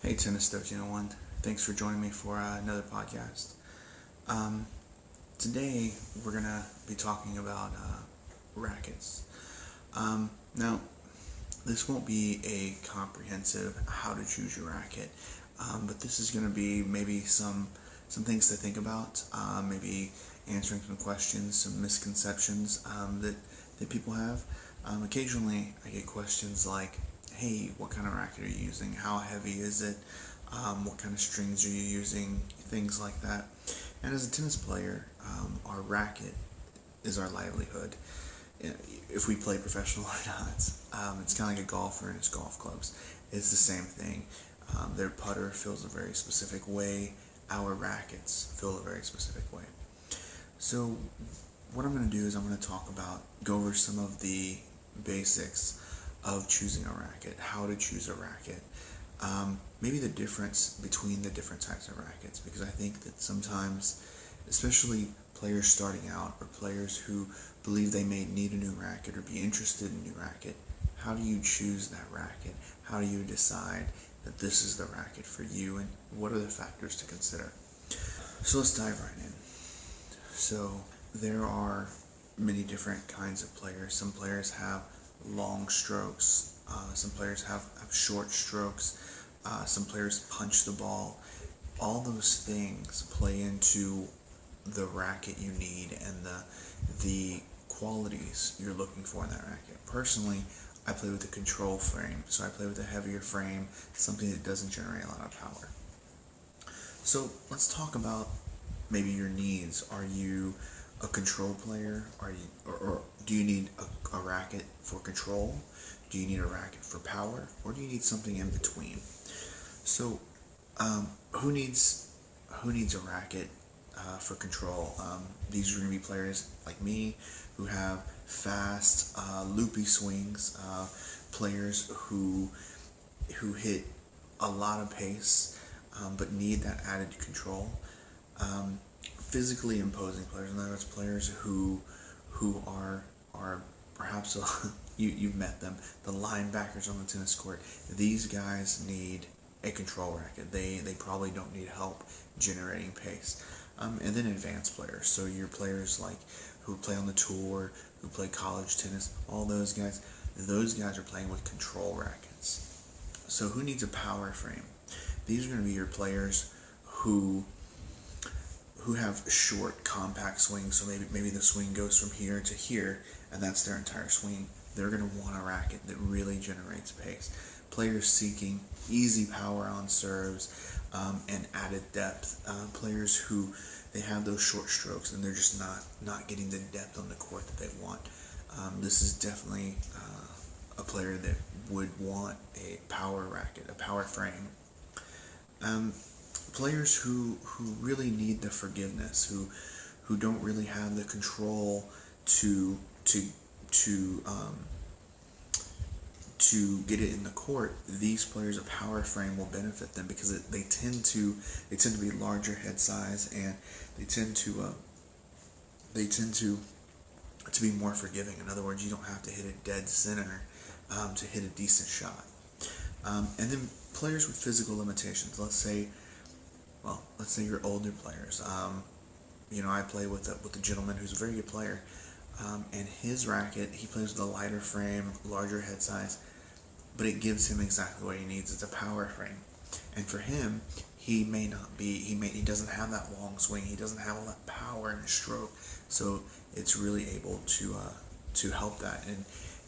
Hey, Tennis 1301. Thanks for joining me for another podcast. Um, Today, we're going to be talking about rackets. Now, this won't be a comprehensive how to choose your racket, but this is going to be maybe some things to think about, maybe answering some questions, some misconceptions that people have. Occasionally, I get questions like, hey, what kind of racket are you using? How heavy is it? What kind of strings are you using? Things like that. And as a tennis player, our racket is our livelihood. If we play professional or not, it's kind of like a golfer and his golf clubs. It's the same thing. Their putter feels a very specific way. Our rackets feel a very specific way. So what I'm going to do is I'm going to go over some of the basics of choosing a racket, how to choose a racket, maybe the difference between the different types of rackets, because I think that sometimes, especially players starting out or players who believe they may need a new racket or be interested in a new racket, how do you choose that racket? How do you decide that this is the racket for you, and what are the factors to consider? So let's dive right in. So there are many different kinds of players. Some players have long strokes, some players have short strokes, some players punch the ball. All those things play into the racket you need and the qualities you're looking for in that racket. Personally, I play with a control frame, so I play with a heavier frame, something that doesn't generate a lot of power. So let's talk about maybe your needs. Are you a control player? Or do you need a racket for control? Do you need a racket for power? Or do you need something in between? So, who needs a racket for control? These are going to be players like me who have fast, loopy swings. Players who hit a lot of pace, but need that added control. Physically imposing players, in other words, players who are perhaps you've met them, the linebackers on the tennis court. These guys need a control racket. They probably don't need help generating pace. And then advanced players, so your players like who play on the tour, who play college tennis, all those guys are playing with control rackets. So who needs a power frame? These are going to be your players who have short, compact swings, so maybe the swing goes from here to here, and that's their entire swing. They're going to want a racket that really generates pace. Players seeking easy power on serves and added depth. Players who they have those short strokes and they're just not getting the depth on the court that they want. This is definitely a player that would want a power racket, a power frame. Players who really need the forgiveness, who don't really have the control to get it in the court. These players, a power frame will benefit them because they tend to be larger head size, and they tend to be more forgiving. In other words, you don't have to hit it dead center to hit a decent shot. And then players with physical limitations. Let's say you're older players. I play with a gentleman who's a very good player, and his racket, he plays with a lighter frame, larger head size, but it gives him exactly what he needs. It's a power frame, and for him, he doesn't have that long swing. He doesn't have all that power in his stroke, so it's really able to help that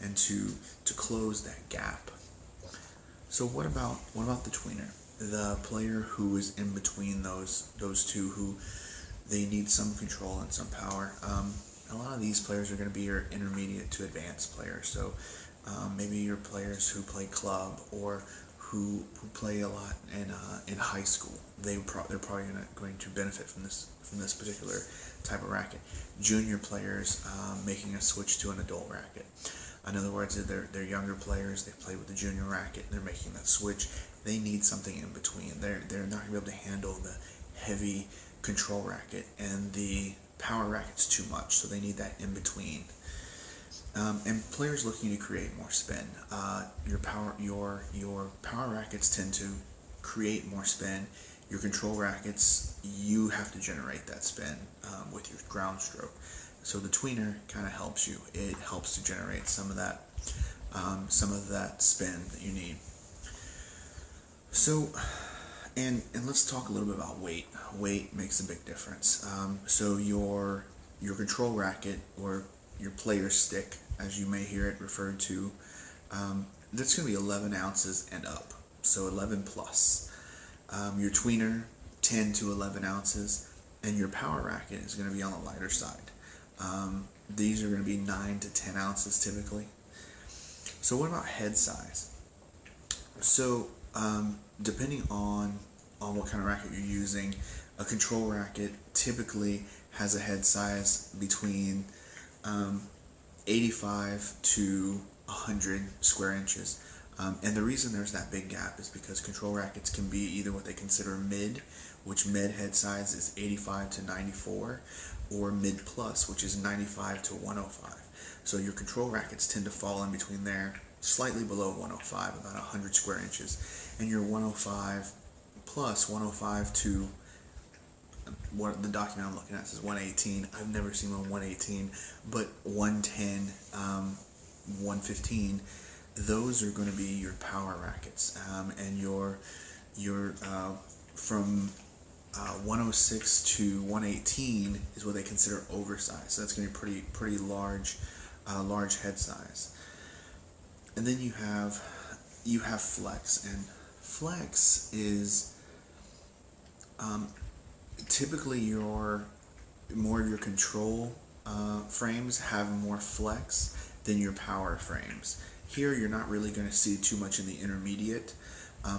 and to close that gap. So what about the tweener? The player who is in between those two, who they need some control and some power. A lot of these players are going to be your intermediate to advanced players. So maybe your players who play club or who play a lot in high school. They're probably going to benefit from this particular type of racket. Junior players making a switch to an adult racket. In other words, they're younger players. They play with the junior racket. They're making that switch. They need something in between. They're not going to be able to handle the heavy control racket, and the power racket's too much. So they need that in between. And players looking to create more spin. Your power rackets tend to create more spin. Your control rackets, you have to generate that spin with your ground stroke. So the tweener kind of helps you. It helps to generate some of that spin that you need. So, and let's talk a little bit about weight. Weight makes a big difference. So your control racket, or your player stick, as you may hear it referred to, that's going to be 11 ounces and up. So 11 plus. Your tweener, 10 to 11 ounces, and your power racket is going to be on the lighter side. These are going to be 9 to 10 ounces typically. So what about head size? So depending on what kind of racket you're using, a control racket typically has a head size between 85 to 100 square inches. And the reason there's that big gap is because control rackets can be either what they consider mid, which mid head size is 85 to 94, or mid plus, which is 95 to 105. So your control rackets tend to fall in between there, slightly below 105, about 100 square inches. And your 105 plus, 105 to, what the document I'm looking at says 118. I've never seen one 118, but 110, 115, those are going to be your power rackets. And your from 106 to 118 is what they consider oversized. So that's going to be pretty large head size. And then you have flex, and flex is typically more of your control frames have more flex than your power frames. Here you're not really going to see too much in the intermediate,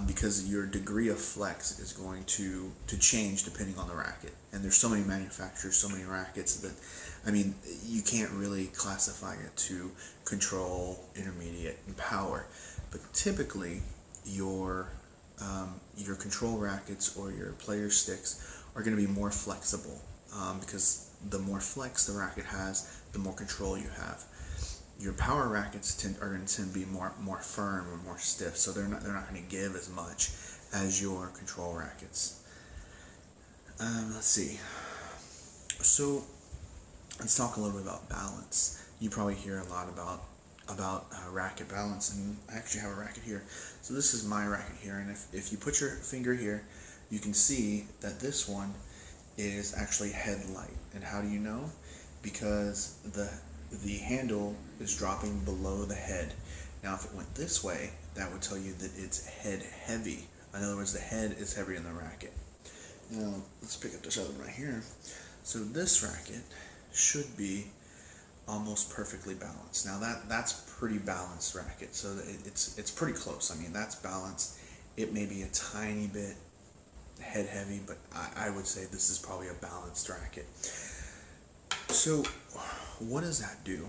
because your degree of flex is going to change depending on the racket. And there's so many manufacturers, so many rackets that, I mean, you can't really classify it to control, intermediate, and power. But typically your control rackets or your player sticks are going to be more flexible, because the more flex the racket has, the more control you have. Your power rackets are going to tend to be more firm or more stiff, so they're not going to give as much as your control rackets. Let's see. So let's talk a little bit about balance. You probably hear a lot about racket balance, and I actually have a racket here. So this is my racket here, and if you put your finger here, you can see that this one is actually head light. And how do you know? Because the handle is dropping below the head. Now if it went this way, that would tell you that it's head heavy. In other words, the head is heavier in the racket. Now let's pick up this other one right here. So this racket should be almost perfectly balanced. Now that's pretty balanced racket. So it's pretty close. I mean, that's balanced. It may be a tiny bit head heavy, but I would say this is probably a balanced racket. So what does that do?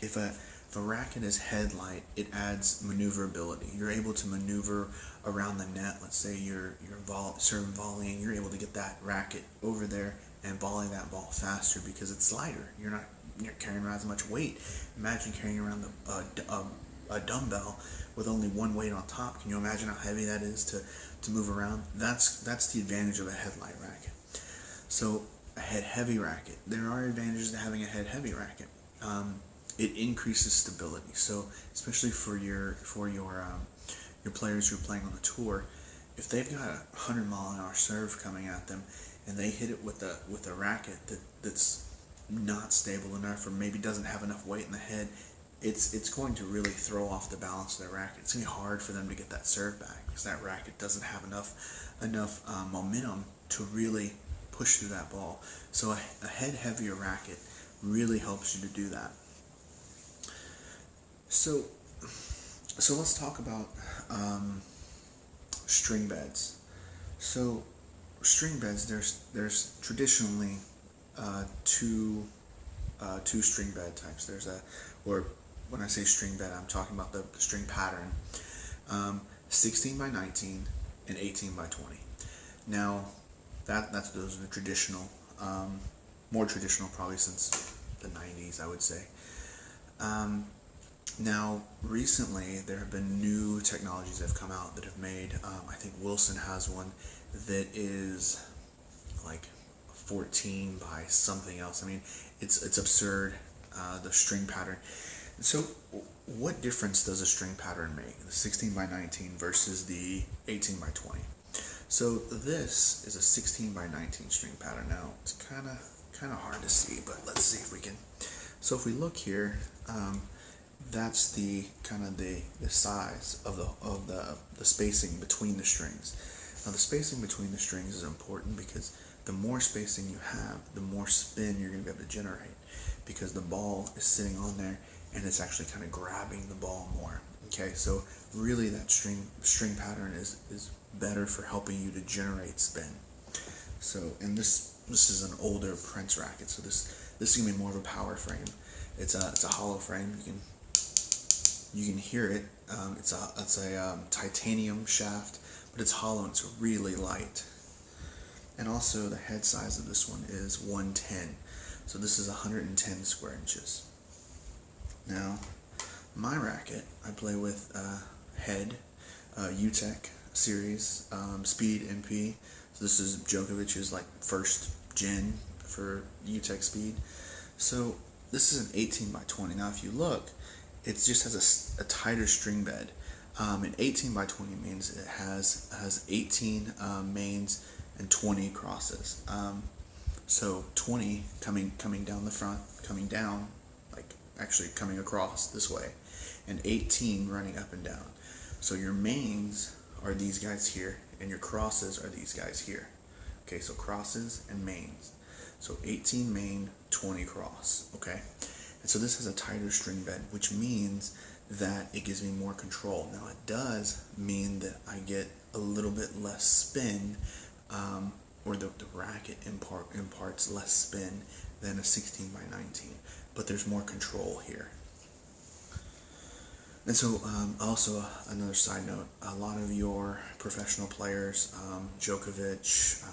If a racket is head light, it adds maneuverability. You're able to maneuver around the net. Let's say you're serving volleying, you're able to get that racket over there and volley that ball faster because it's lighter. You're carrying around as much weight. Imagine carrying around a dumbbell with only one weight on top. Can you imagine how heavy that is to move around? That's the advantage of a headlight racket. So a head heavy racket, there are advantages to having a head heavy racket. It increases stability. So especially for your players who are playing on the tour, if they've got a 100-mile-an-hour serve coming at them and they hit it with a racket that's not stable enough, or maybe doesn't have enough weight in the head, it's going to really throw off the balance of their racket. It's going to be hard for them to get that serve back because that racket doesn't have enough momentum to really push through that ball. So a head heavier racket really helps you to do that. So let's talk about string beds. So string beds, there's traditionally two string bed types. Or when I say string bed, I'm talking about the string pattern, 16 by 19 and 18 by 20. Now those are the traditional, more traditional probably since the 90s, I would say. Now, recently, there have been new technologies that have come out that have made, I think Wilson has one that is like 14 by something else. I mean, it's absurd, the string pattern. So, what difference does a string pattern make? The 16 by 19 versus the 18 by 20. So this is a 16 by 19 string pattern. Now it's kind of hard to see, but let's see if we can. So if we look here, that's the kind of the size of the spacing between the strings. Now the spacing between the strings is important because the more spacing you have, the more spin you're going to be able to generate, because the ball is sitting on there and it's actually kind of grabbing the ball more. Okay, so really that string pattern is better for helping you to generate spin. So, and this is an older Prince racket, so this is gonna be more of a power frame. It's a hollow frame. You can hear it. It's a titanium shaft, but it's hollow and it's really light. And also the head size of this one is 110. So this is 110 square inches. Now, my racket, I play with Head UTEC series, Speed MP. So this is Djokovic's like first gen for UTEC Speed. So this is an 18 by 20. Now if you look, it just has a tighter string bed. An 18 by 20 means it has 18 mains and 20 crosses. So 20 coming down the front, coming down, like actually coming across this way, and 18 running up and down. So your mains are these guys here, and your crosses are these guys here. Okay, so crosses and mains. So 18 main, 20 cross, okay? And so this has a tighter string bed, which means that it gives me more control. Now it does mean that I get a little bit less spin, or the racket imparts less spin than a 16 by 19, but there's more control here. And so, also another side note, a lot of your professional players, Djokovic,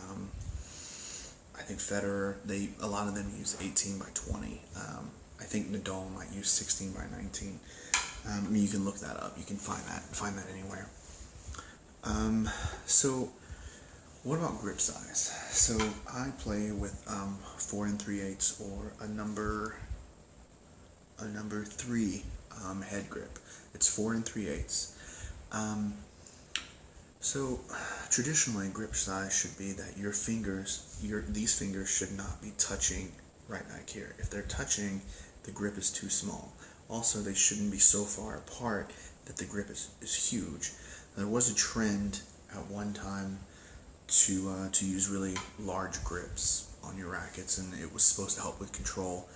I think Federer, a lot of them use 18 by 20. I think Nadal might use 16 by 19. I mean, you can look that up. You can find that anywhere. So, what about grip size? So I play with 4 3/8 or a number 3 head grip. It's 4 3/8. So traditionally, grip size should be that these fingers should not be touching right back here. If they're touching, the grip is too small. Also, they shouldn't be so far apart that the grip is huge. There was a trend at one time to use really large grips on your rackets, and it was supposed to help with control.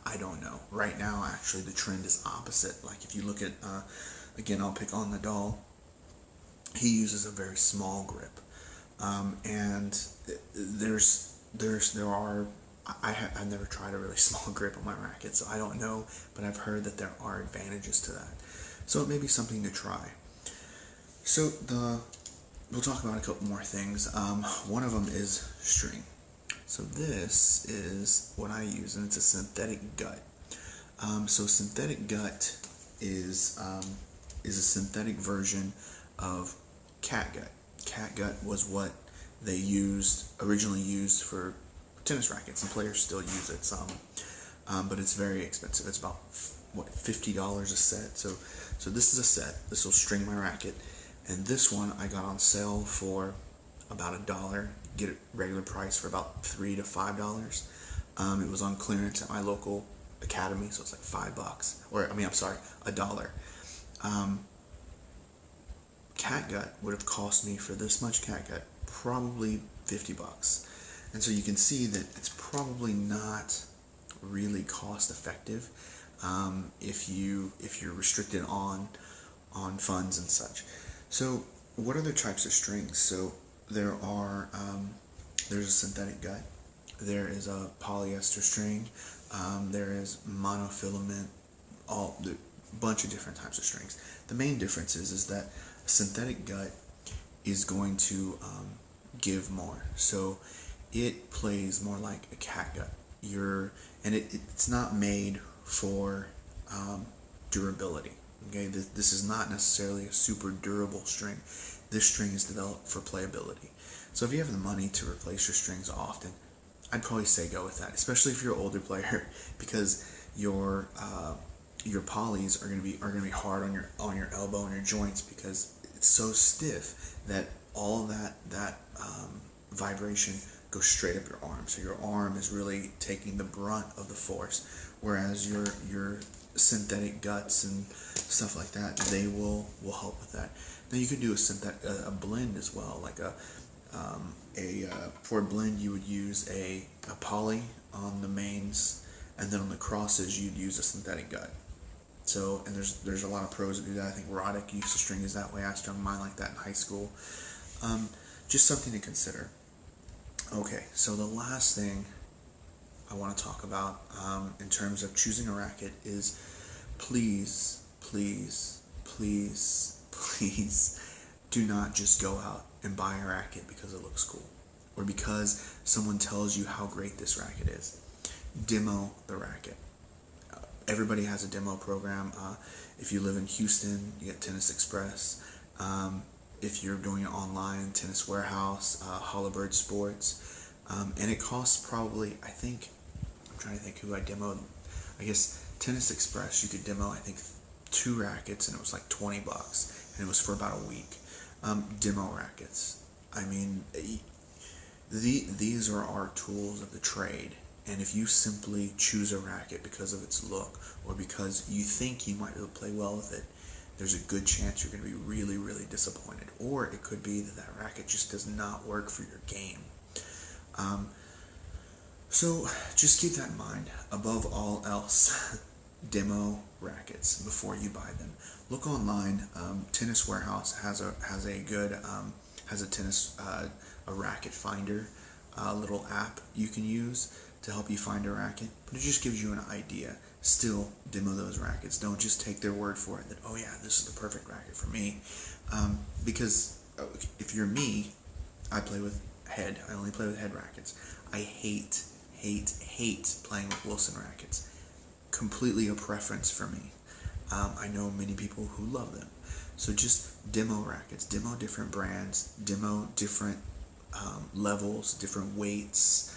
I don't know. Right now, actually, the trend is opposite. Like if you look at, again, I'll pick on Nadal. He uses a very small grip, and I've never tried a really small grip on my racket, so I don't know, but I've heard that there are advantages to that. So it may be something to try. So we'll talk about a couple more things. One of them is string. So this is what I use, and it's a synthetic gut. So synthetic gut is a synthetic version of catgut. Catgut was what they originally used for tennis rackets, and players still use it some, but it's very expensive. It's about $50 a set. So this is a set. This will string my racket, and this one I got on sale for about $1. Get it regular price for about $3 to $5. It was on clearance at my local academy, so it's like $5, $1. Catgut would have cost me, for this much catgut, probably $50. And so you can see that it's probably not really cost effective if you're restricted on funds and such. So what other types of strings? So there's a synthetic gut, there is a polyester string, there is monofilament, a bunch of different types of strings. The main difference is that a synthetic gut is going to give more. So it plays more like a catgut. It's not made for durability. Okay, this is not necessarily a super durable string. This string is developed for playability. So if you have the money to replace your strings often, I'd probably say go with that, especially if you're an older player, because your polys are gonna be hard on your elbow and your joints, because it's so stiff that all that vibration goes straight up your arm. So your arm is really taking the brunt of the force, whereas your synthetic guts and stuff like that, they will help with that. Now you could do a blend as well, like for a blend you would use a poly on the mains, and then on the crosses you'd use a synthetic gut. So, and there's a lot of pros that do that. I think Racket used to string is that way. I strung mine like that in high school. Just something to consider. Okay, so the last thing I want to talk about in terms of choosing a racket is please, please, please, please do not just go out and buy a racket because it looks cool or because someone tells you how great this racket is. Demo the racket. Everybody has a demo program. If you live in Houston, you get Tennis Express. If you're doing it online, Tennis Warehouse, Hollowbird Sports. And it costs probably, I'm trying to think who I demoed. I guess Tennis Express, you could demo, I think, 2 rackets, and it was like $20, and it was for about a week. Demo rackets. I mean, these are our tools of the trade. And if you simply choose a racket because of its look or because you think you might be able to play well with it, there's a good chance you're going to be really, really disappointed. Or it could be that racket just does not work for your game. So just keep that in mind. Above all else, demo rackets before you buy them. Look online. Tennis Warehouse has a good a racket finder little app you can use to help you find a racket, but it just gives you an idea. Still demo those rackets. Don't just take their word for it that, oh yeah, this is the perfect racket for me. Because if you're me, I play with head. I only play with head rackets. I hate playing with Wilson rackets. Completely a preference for me. I know many people who love them. So just demo rackets, demo different brands, demo different levels, different weights.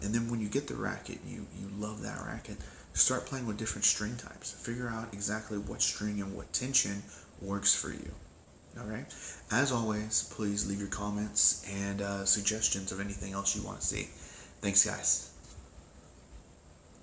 And then when you get the racket, you love that racket, start playing with different string types. Figure out exactly what string and what tension works for you. Alright? As always, please leave your comments and suggestions of anything else you want to see. Thanks, guys.